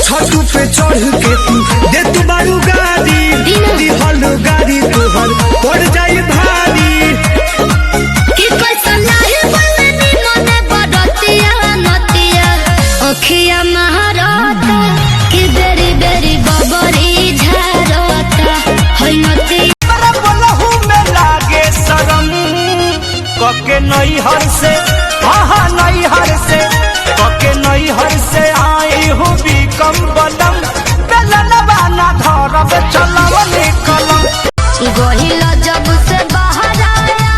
छतू पे चढ़ के तू दे तू बारू गाड़ी दिहल गाड़ी तोहर पड़ जाई भारी कि कैसा लाहे बलनी मने बड़तिया नतिया अखिया महारता कि बेरी बेरी बबरी झारता है नतिया अरे बोलहु में लागे शरम कके नई हर से आहा नई हर से कके नई हर से आई हूँ भी कम बलम बेलन बाना धरब चलव निकलम गोहिला जब से बाहर आया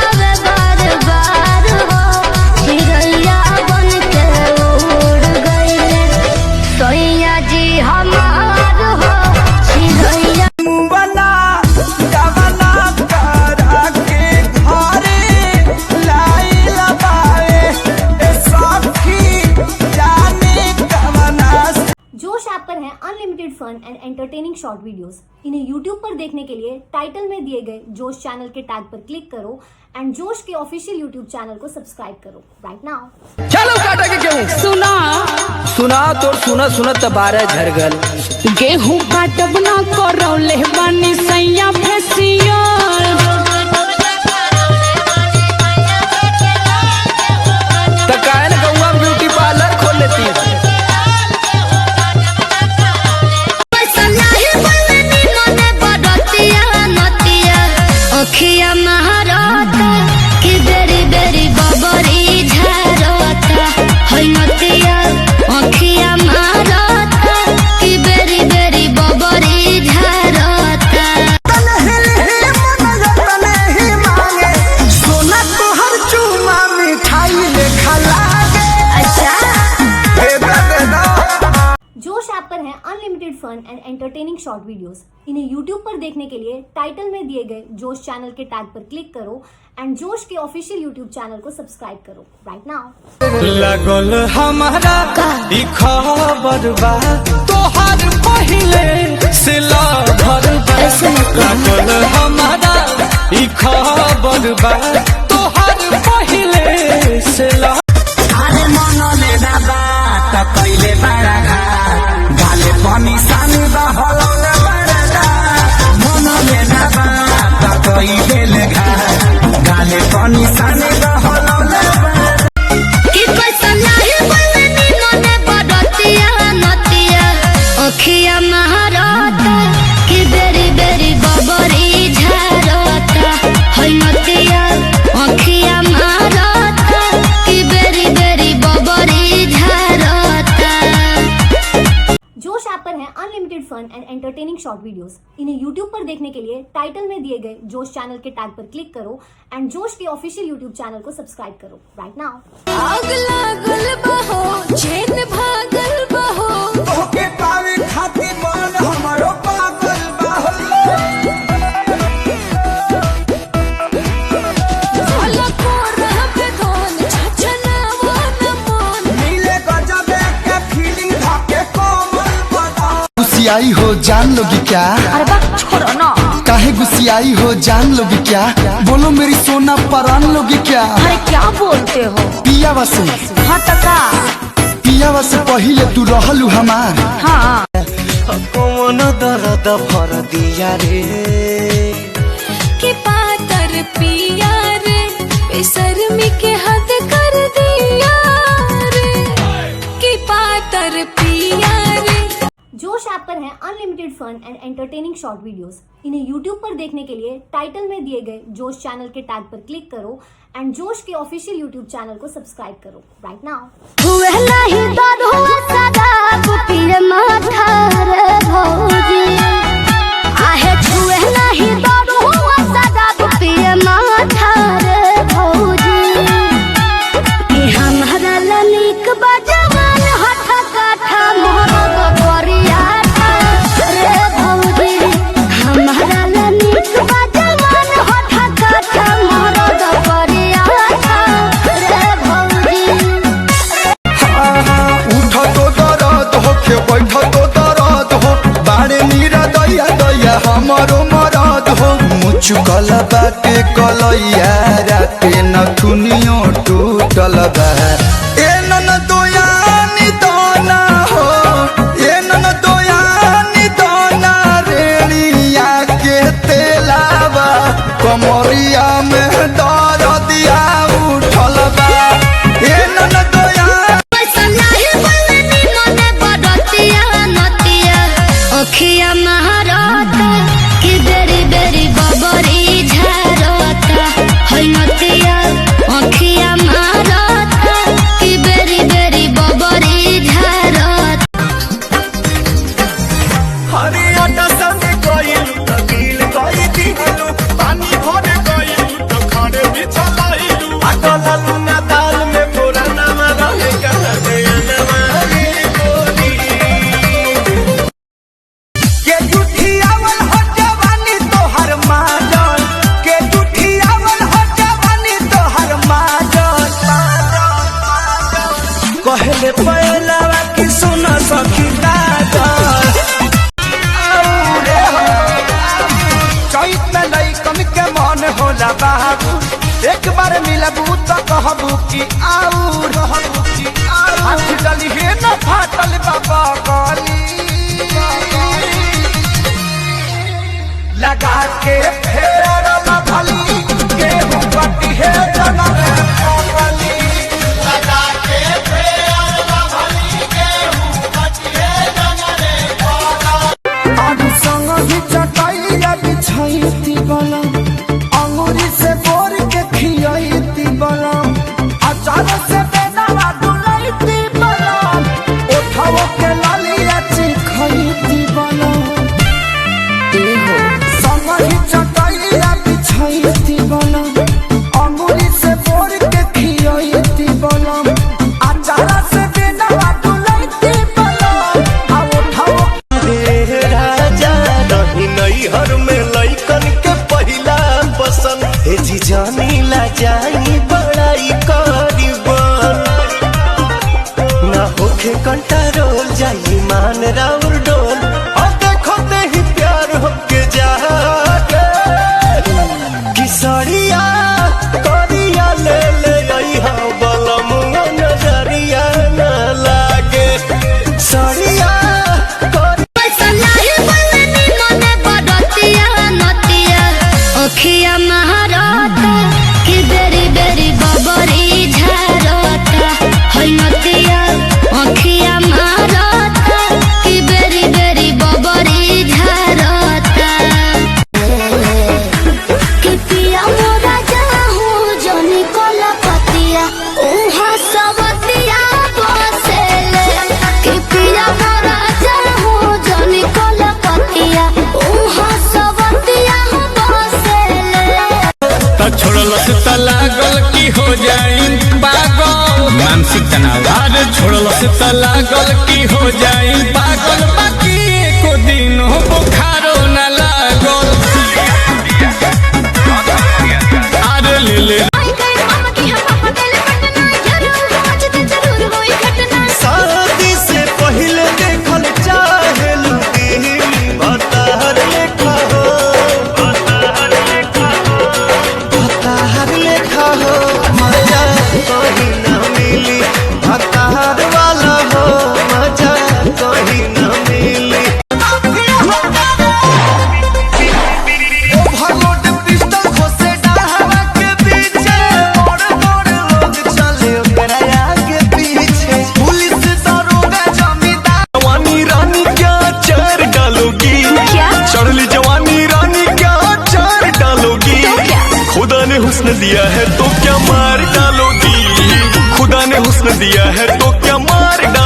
अबे बार बार हो चिड़ैया बन के उड़ गईले सोइया जी हमार हो चिड़ैया बना जवना करा के घरे लाई लबाए ए सखी जाने कवना जोश ऐप पर है unlimited fun and entertaining short videos. इन्हें यूट्यूब पर देखने के लिए टाइटल में दिए गए जोश चैनल के टैग पर क्लिक करो एंड जोश के ऑफिशियल यूट्यूब चैनल को सब्सक्राइब करो राइट नाउ। चलो काटा के गेहूं सुना तो सुना तबारा झरगल गेहूं काटब ना करौले बानी सैया फेसियल त काहे न गौवा ब्यूटी पार्लर खोल लेती कैसा लाहे बलनी मने बड़तिया नतिया अखिया महारता कि बेरी बेरी बबरी झारता है नतिया अखिया महारता कि बेरी बेरी बबरी झारता सोना तोहर चूमा मिठाई लेखा लागे अच्छा जोश ऐप पर है unlimited fun and entertaining short videos. इन्हें यूट्यूब पर देखने के लिए टाइटल में दिए गए जोश चैनल के टैग पर क्लिक करो एंड जोश के ऑफिशियल यूट्यूब चैनल को सब्सक्राइब करो राइट नाउ। लगल हमारा ई खबर बा तोहर पहिले से लभर बा लगल हमारा ई खबर बा तोहर पहिले से अरे मन लेना बात कइले बड़ा गाले पानी सानी बहलौले बड़ा मन लेना बात कइले गाले पानी सानी बहलौले कि कैसा लाहे बलनी मने बड़तिया नतिया अखिया महारता कि बेरी बेरी बबरी झारता है नतिया अखिया महारता कि बेरी बेरी बबरी झारता जोश ऐप पर है unlimited fun and entertaining short videos. इन्हें यूट्यूब पर देखने के लिए टाइटल में दिए गए जोश चैनल के टैग पर क्लिक करो एंड जोश के ऑफिशियल यूट्यूब चैनल को सब्सक्राइब करो राइट नाउ। आग लागल बहो चैन भागल बहो ओके पावे खाती मन हमरो पागल भला को रहब धन छछना वन मन नीले गजबे के फीलिंग धाके कोमल बता गुस्सियाई हो जान लोगी क्या? अरे बा छोड़ो ना काहे गुस्सियाई हो जान लोगी क्या? बोलो मेरी सोना परान लोगी क्या? अरे क्या बोलते हो पियावा से हाँ टका पियावा से पहिले तू रहलू हमार हाँ कौन दर्द भर दिया रे कि पातर पिया रे बेशर्मी के हद कर दिया रे कि पातर पिया रे। जोश ऐप पर है unlimited fun and entertaining short videos. इन्हें यूट्यूब पर देखने के लिए टाइटल में दिए गए जोश चैनल के टैग पर क्लिक करो एंड जोश के ऑफिशियल यूट्यूब चैनल को सब्सक्राइब करो राइट नाउ। हुए नहीं दर्द हुआ शराब पिए माथा रे भौजी आहे छुए नहीं दर्द हुआ शराब पिए माथा रे भौजी कि हमारा लनिक बजवान हठा काठा मोहरत करिया रे भौजी हमारा लनिक बजवान हठा काठा मोहरत करिया रे भौजी। उठ तो दर्द हो के बैठ तो दर्द हो बाड़े नीरा दैया दैया हमारो मरद हो मुचुकल बाटे कलैया राते नथुनियो टूटल बा ए नन दोयानी दाना हो बाबू एक बार मिलबू तो कहबू कि आऊर हाथ डली हे न फाटल बाबा गली लगा के फेर न भली गेहूं कटी है जनम पगली लगा के फेर न भली गेहूं कटी है जनम पगली आदि संग ही चटाइया बिछाईती बलम अंगूरी से बोर के खियाईती बलम अचार से बेदावा डुलाईती बलम उठाओ के लालिया चिखाईती बलम संग ही चटाइया बिछाईती बलम अंगूरी से बोर के खियाईती बलम अचार से बेदावा डुलाईती बलम आ उठाओ राजा रही नैहर में लइकन के पहिला पसंद हे जी जानी ला जाई बड़ाई करीबन ना होखे कंट्रोल जाई मान राउर डोल और देखो ते ही प्यार होके जागे किसरिया करिया ले ले आई हा बलम नजरिया ना लागे सरिया अखिया महाराता कि बेरी बेरी बबरी झारता है नतिया अखिया महाराता कि बेरी बेरी बबरी झारता कि पिया मोरा जाहू जनी कोला पतिया उहा सबतिया बसेले कि पिया मोरा जाहू जनी कोला पतिया उहा सबतिया छोड़लस त लागल की हो जाई पागल मानसिक तनाव अरे छोड़लस त लागल की हो जाई पागल बाकी एको दिन हो बुखारो न लागल अरे ले ले शादी से पहले देखल चाहे लुटी बताहर लेखा हो बताहर लेखा हो मजा कहीं न मिली बताहर वाला हो मजा कहीं न मिली ओवरलोड पिस्टल खोसे डाहवा के पीछे बड़ बड़ लोग चले ओकरा आगे पीछे पुलिस दरोगा जमींदार जवानी रानी क्या चार डालोगी क्या? चढ़ली जवानी रानी क्या चार डालोगी खुदा ने हुस्न दिया है तो क्या मार डालोगी खुदा ने हुस्न दिया है तो क्या मार डालोगी